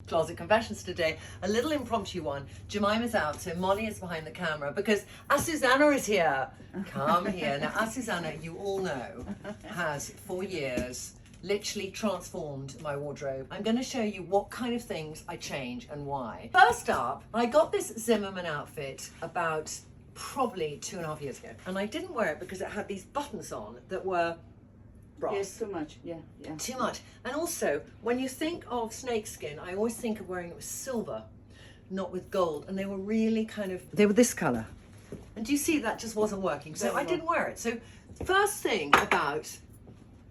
Closet confessions today, a little impromptu one. Jemima's out, so Molly is behind the camera because Azucena is here. Come here. Now, Azucena, you all know, has for years literally transformed my wardrobe. I'm going to show you what kind of things I change and why. First up, I got this Zimmerman outfit about probably 2.5 years ago, and I didn't wear it because it had these buttons on that were brass. Yes, too much. Yeah. Too much. And also, when you think of snakeskin, I always think of wearing it with silver, not with gold. And they were really they were this color. And do you see that just wasn't working? So I didn't wear it. So first thing about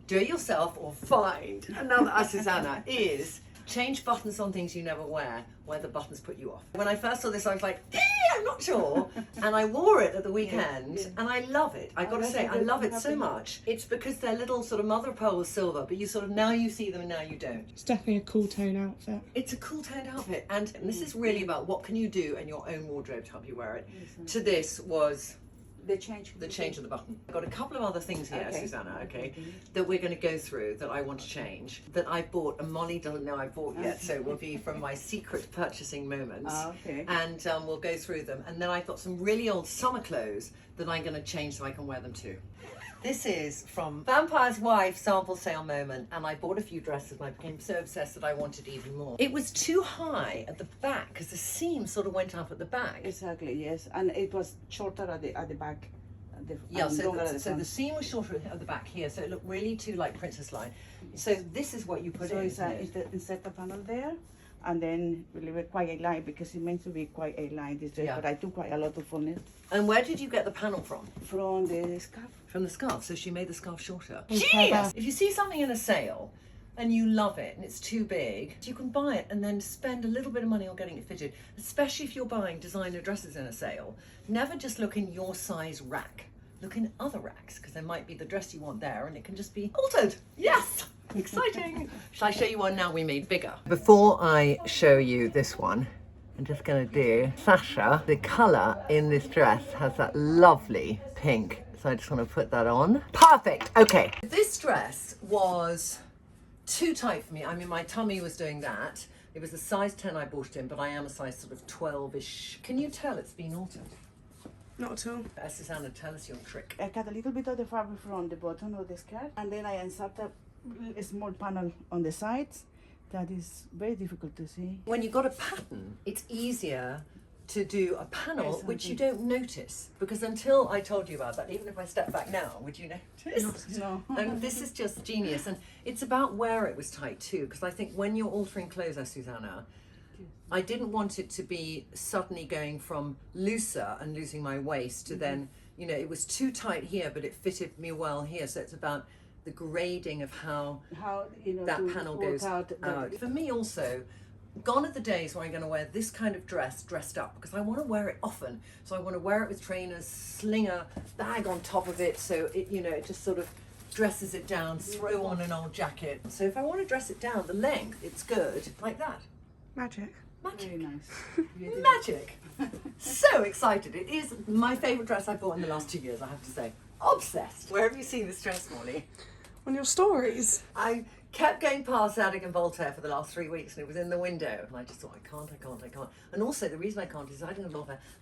do it yourself or find another Azucena is change buttons on things you never wear where the buttons put you off. When I first saw this, I was like, I'm not sure. And I wore it at the weekend and I love it. I gotta say, I love it so much. It's because they're little sort of mother of pearl with silver, but you sort of, now you see them and now you don't. It's definitely a cool tone outfit. It's a cool toned outfit. And this is really about what can you do in your own wardrobe to help you wear it. To this was the change of the button. I've got a couple of other things here, Susanna, that we're going to go through that I want to change, that I bought, and Molly doesn't know I bought yet, so it will be from my secret purchasing moments. And we'll go through them. And then I've got some really old summer clothes that I'm going to change so I can wear them too. This is from Vampire's Wife sample sale moment, and I bought a few dresses and I became so obsessed that I wanted even more. It was too high at the back because the seam sort of went up at the back. Exactly, yes, and it was shorter at the back. So the seam was shorter at the back here, so it looked really too like princess line. So this is what you put in. So it's insert the panel there, and then we leave it quite a line because it meant to be quite a line this dress, but I took quite a lot of on it. And where did you get the panel from? From the scarf. From the scarf, so she made the scarf shorter. Genius! If you see something in a sale and you love it and it's too big, you can buy it and then spend a little bit of money on getting it fitted, especially if you're buying designer dresses in a sale. Never just look in your size rack. Look in other racks, because there might be the dress you want there and it can just be altered. Yes! Exciting! Shall I show you one now we made bigger? Before I show you this one, I'm just going to do Sasha. The colour in this dress has that lovely pink. So I just want to put that on. Perfect. Okay. This dress was too tight for me. I mean, my tummy was doing that. It was a size 10 I bought it in, but I am a size sort of 12-ish. Can you tell it's been altered? Not at all. Susanna, tell us your trick. I cut a little bit of the fabric from the bottom of the skirt, and then I inserted a small panel on the sides. That is very difficult to see. When you've got a pattern, it's easier to do a panel which you don't notice, because until I told you about that, even if I step back now, would you notice? No. And this is just genius, and it's about where it was tight too, because I think when you're altering clothes, Susanna, I didn't want it to be suddenly going from looser and losing my waist to then, you know, it was too tight here, but it fitted me well here. So it's about the grading of how that panel goes out. For me also, gone are the days where I'm going to wear this kind of dress dressed up, because I want to wear it often. So I want to wear it with trainers, sling a bag on top of it, so it, you know, it just sort of dresses it down, throw on an old jacket. So if I want to dress it down, the length, it's good, like that. Magic. Very nice. Magic. So excited. It is my favourite dress I've bought in the last 2 years, I have to say. Obsessed. Where have you seen this dress, Molly? On your stories. I kept going past Zadig and Voltaire for the last 3 weeks, and it was in the window, and I just thought, I can't. And also the reason I can't is I don't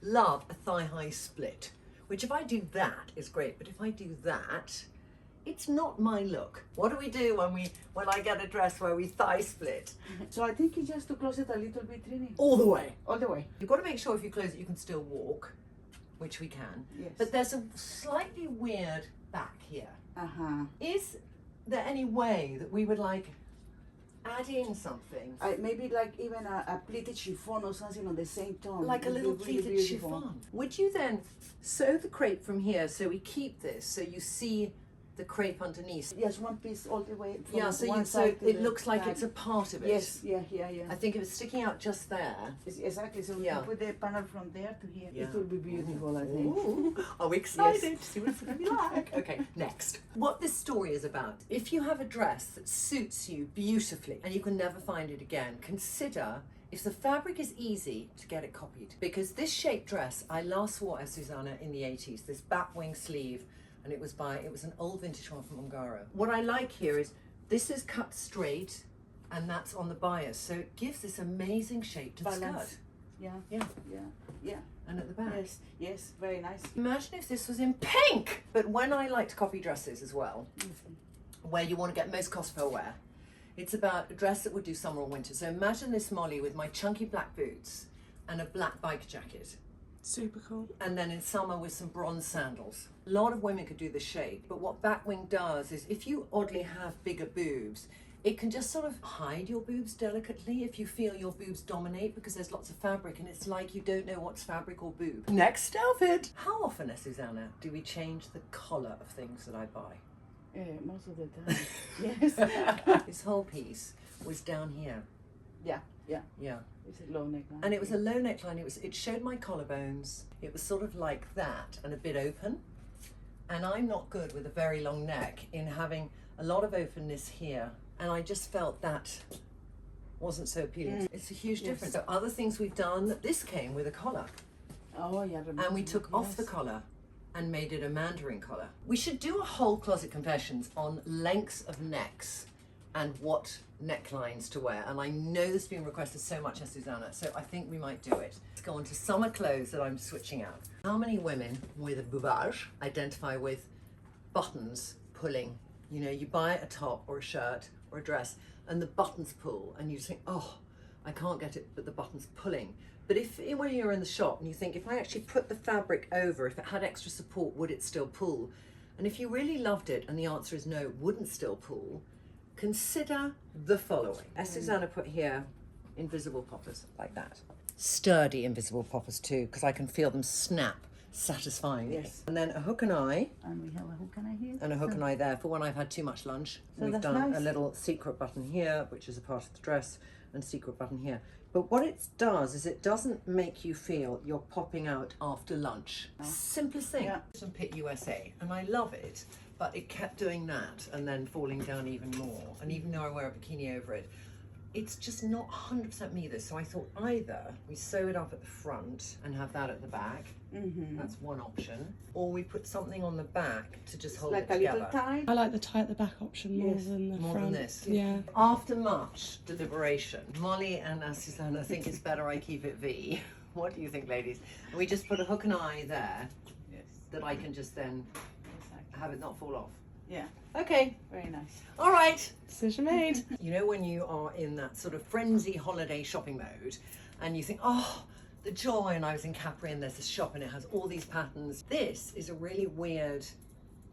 love a thigh-high split, which if I do that is great, but if I do that, it's not my look. What do we do when I get a dress where we thigh split? So I think it's just to close it a little bit, Trinny. All the way. All the way. You've got to make sure if you close it you can still walk, which we can. Yes. But there's a slightly weird back here. Uh-huh. Is there any way that we would like add in something? Maybe like even a pleated chiffon or something on the same tone. Like a little pleated chiffon. Would you then sew the crepe from here so we keep this, so you see the crepe underneath? Yes, one piece all the way from yeah, so it looks like it's a part of it. Yes, yeah. I think if it's sticking out just there. Exactly, so we can put the panel from there to here. Yeah. It will be beautiful, I think. Ooh, are we excited to see what it's going to be like? Okay, next. What this story is about, if you have a dress that suits you beautifully and you can never find it again, consider if the fabric is easy to get it copied. Because this shaped dress, I last wore as Susanna in the 80s, this bat wing sleeve, and it was an old vintage one from Ungaro. What I like here is this is cut straight and that's on the bias. So it gives this amazing shape to the Balance. skirt. Yeah, Yeah. yeah, yeah. And at the back. Yes, yes, very nice. Imagine if this was in pink! But when I like to copy dresses as well, where you want to get most cost per wear, it's about a dress that would do summer or winter. So imagine this, Molly, with my chunky black boots and a black biker jacket. Super cool. And then in summer with some bronze sandals. A lot of women could do this shape, but what backwing does is if you oddly have bigger boobs, it can just sort of hide your boobs delicately if you feel your boobs dominate because there's lots of fabric and it's like you don't know what's fabric or boob. Next outfit! How often, Susanna, do we change the collar of things that I buy? Most of the time. Yes. This whole piece was down here. Yeah, yeah. Yeah. It's a low neckline. And it was a low neckline. It showed my collarbones. It was sort of like that and a bit open. And I'm not good with a very long neck in having a lot of openness here. And I just felt that wasn't so appealing. It's a huge difference. So other things we've done, this came with a collar. Oh, yeah. And we took off the collar and made it a mandarin collar. We should do a whole closet confessions on lengths of necks and what necklines to wear. And I know this has been requested so much, Susanna, so I think we might do it. Let's go on to summer clothes that I'm switching out. How many women with a boubage identify with buttons pulling? You know, you buy a top or a shirt or a dress and the buttons pull and you just think, oh, I can't get it, but the button's pulling. But if when you're in the shop and you think, if I actually put the fabric over, if it had extra support, would it still pull? And if you really loved it and the answer is no, it wouldn't still pull, consider the following. As Susanna put here, invisible poppers, like that. Sturdy invisible poppers too, because I can feel them snap satisfyingly. Yes. And then a hook and eye. And we have a hook and eye here. And a hook and eye there for when I've had too much lunch. So We've that's done nice. a little secret button here, which is a part of the dress, and secret button here. But what it does is it doesn't make you feel you're popping out after lunch. Simplest thing. Yeah. Some Pit USA, and I love it, but it kept doing that and then falling down even more. And even though I wear a bikini over it, it's just not 100% me this. So I thought either we sew it up at the front and have that at the back. That's one option. Or we put something on the back to just hold Like it a together. little tie. I like the tie at the back option more Yes. than the More front. than this. Yeah. After much deliberation, Molly and Susanna think it's better I keep it V. What do you think, ladies? We just put a hook and eye there Yes. that I can just then Exactly. have it not fall off. Yeah. Okay, Very nice. all right. Decision made. You know when you are in that sort of frenzy holiday shopping mode and you think, oh, the joy, and I was in Capri and there's this shop and it has all these patterns. This is a really weird,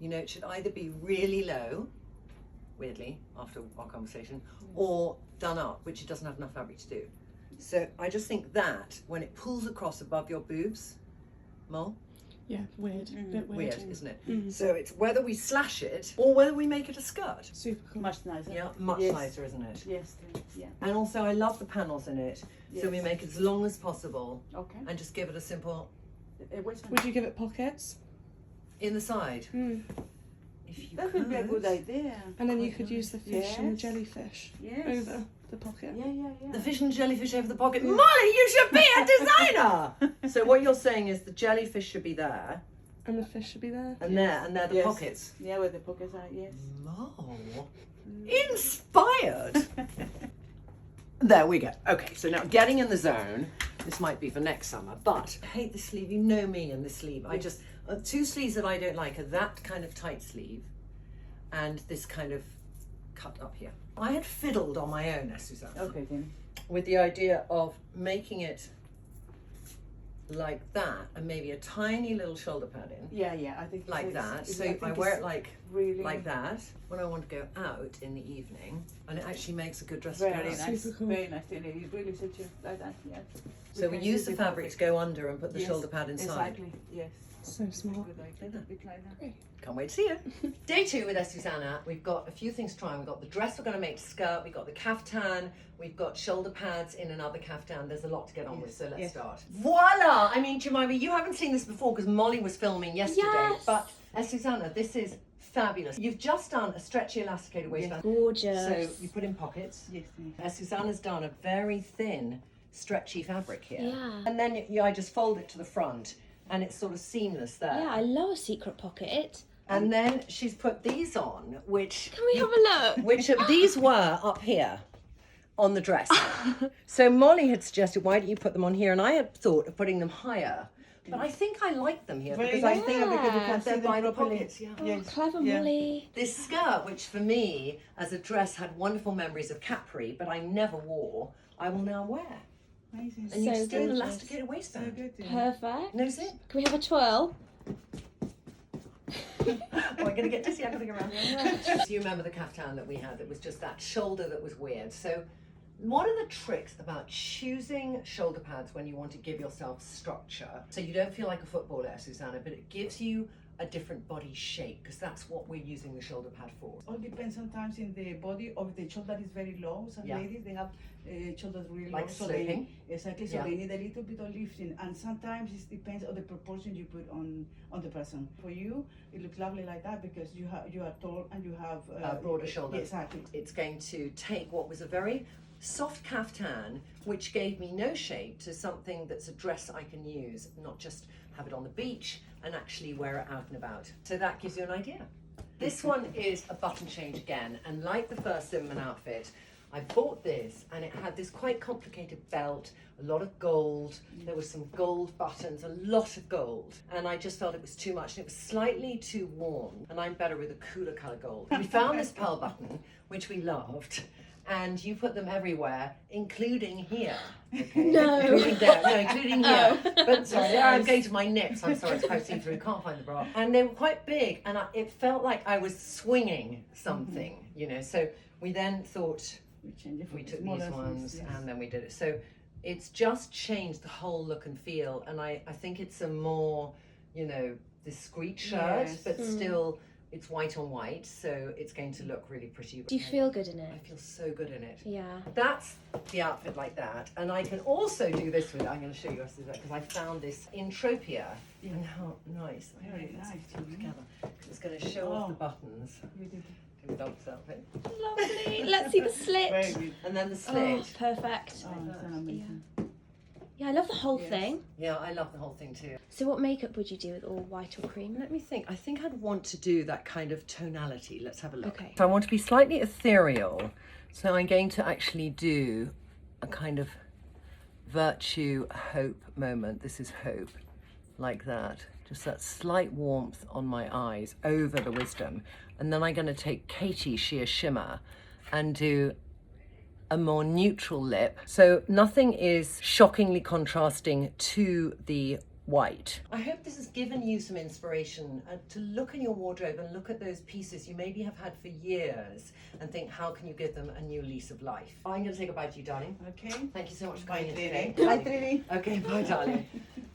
you know, it should either be really low, weirdly, after our conversation, or done up, which it doesn't have enough fabric to do. So I just think that when it pulls across above your boobs, Mol, Yeah, weird. Bit weird. weird, isn't it? So it's whether we slash it or whether we make it a skirt. Super cool. Much nicer. Yeah, much Yes. nicer, isn't it? Yes. Yeah. And also I love the panels in it. So we Yes. make it as long as possible Okay. and just give it a simple Which one? Would you give it pockets? in the side. Mm. If you That would be a good could. idea. And then you Quite could use the fish and the Yes. jellyfish Yes. over the pocket. Yeah. The fish and jellyfish over the pocket. Molly, you should be a designer! So what you're saying is the jellyfish should be there And the fish should be there. and they're the Yes. pockets. Yeah, where the pockets are, yes. Mo. Inspired! There we go. Okay, so now getting in the zone. This might be for next summer, but I hate the sleeve. You know me and the sleeve. I just, two sleeves that I don't like are that kind of tight sleeve and this kind of cut up here. I had fiddled on my own, Susanna, Okay, then. with the idea of making it like that and maybe a tiny little shoulder pad in. Yeah, I think Like it's- that. it's- So think I wear it's it like really that when I want to go out in the evening, and it actually makes a good dress very to go out. nice. Super cool. Very nice. It really suits you like that, yes. So we can use the fabric to fabric. go under and put the Yes, shoulder pad inside. Exactly, yes. So smart. Good idea. Bit like that. Great. Can't wait to see it. Day 2 with Susanna. We've got a few things to try. We've got the dress we're going to make to skirt. We've got the kaftan. We've got shoulder pads in another kaftan. There's a lot to get on with, so let's yes. start. Voila! I mean, Jemima, you haven't seen this before because Molly was filming yesterday. Yes. But Susanna, this is fabulous. You've just done a stretchy elasticated waistband. Gorgeous. So you put in pockets. Yes, Susanna's done a very thin, stretchy fabric here. Yeah. And then I just fold it to the front and it's sort of seamless there. Yeah, I love a secret pocket. And then she's put these on, which Can we have a look? these were up here. on the dress. So Molly had suggested, why don't you put them on here? And I had thought of putting them higher. But I think I like them here Very because nice I think because you can they're see by them the properly. pockets. Yeah. Yes. Clever Yeah. Molly. This skirt, which for me as a dress had wonderful memories of Capri, but I never wore, I will now wear. Amazing. And you've So still an gorgeous. elasticated So waistband. good. Yeah. Perfect. No zip. Can we have a twirl? Oh, I'm going to get dizzy. I'm going to go around the other way. So you remember the kaftan that we had that was just that shoulder that was weird. So what are the tricks about choosing shoulder pads when you want to give yourself structure so you don't feel like a footballer, Susanna, but it gives you a different body shape, because that's what we're using the shoulder pad for. All depends sometimes in the body of the shoulder is very low. Some Yeah. ladies they have shoulders really Like low, so sloping. exactly. So Yeah. they need a little bit of lifting, and sometimes it depends on the proportion you put on the person. For you, it looks lovely like that because you are tall and you have Broader shoulders. Exactly. It's going to take what was a very soft kaftan, which gave me no shape, to something that's a dress I can use, not just have it on the beach and actually wear it out and about. So that gives you an idea. This one is a button change again, and like the first Zimmerman outfit, I bought this and it had this quite complicated belt, a lot of gold, there was some gold buttons, a lot of gold, and I just felt it was too much and it was slightly too warm, and I'm better with a cooler colour gold. We found this pearl button, which we loved, and you put them everywhere, including here. Okay? No. Including there. No, including here. But sorry, there I'm going to my nips. I'm sorry, it's quite see-through. Can't find the bra. And they were quite big, and it felt like I was swinging something, you know. So we then thought, We change it for we the took smaller these ones, yes. and then we did it. So it's just changed the whole look and feel, and I think it's a more, you know, discreet shirt, Yes. but still it's white on white, so it's going to look really pretty. Do you feel good in I it? feel so good in it. Yeah. That's the outfit like that, and I can also do this with. I'm going to show you because I found this in Tropia, and how nice. I Very hope it's nice, put yeah. together. It's going to show off the Oh. buttons. You did Do the dog's outfit, Lovely. Let's see the very slit. good. and then the Oh, slit. perfect. Oh, it's amazing. Yeah, I love the whole Yes. thing. Yeah, I love the whole thing too. So what makeup would you do with all white or cream? Let me think. I think I'd want to do that kind of tonality. Let's have a look. Okay. So I want to be slightly ethereal. So I'm going to actually do a kind of virtue hope moment. This is hope, like that. Just that slight warmth on my eyes over the wisdom. And then I'm going to take Katie Sheer Shimmer and do a more neutral lip. So nothing is shockingly contrasting to the white. I hope this has given you some inspiration to look in your wardrobe and look at those pieces you maybe have had for years and think, how can you give them a new lease of life? I'm going to say goodbye to you, darling. Okay. Thank you so much for Bye, coming in today. Trinny. Bye, Trinny. Okay, bye, darling.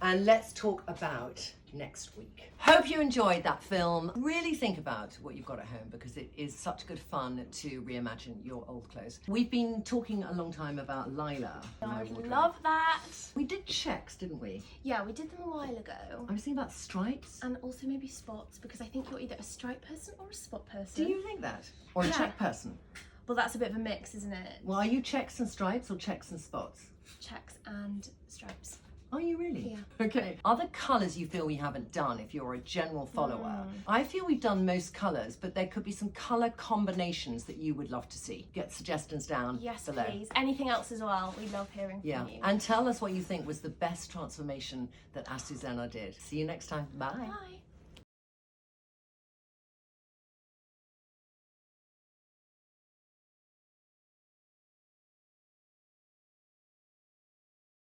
And let's talk about next week. Hope you enjoyed that film. Really think about what you've got at home, because it is such good fun to reimagine your old clothes. We've been talking a long time about Lila. I love that. We did checks, didn't we? Yeah, we did them a while ago. I was thinking about stripes. And also maybe spots, because I think you're either a stripe person or a spot person. Do you think that? Or a Yeah. check person? Well, that's a bit of a mix, isn't it? Well, are you checks and stripes or checks and spots? Checks and stripes. Are you really? Yeah. Okay. Other colours you feel we haven't done if you're a general follower? I feel we've done most colours, but there could be some colour combinations that you would love to see. Get suggestions down Yes, below. please. Anything else as well. We love hearing from Yeah. you. And tell us what you think was the best transformation that Azucena did. See you next time. Bye. Bye.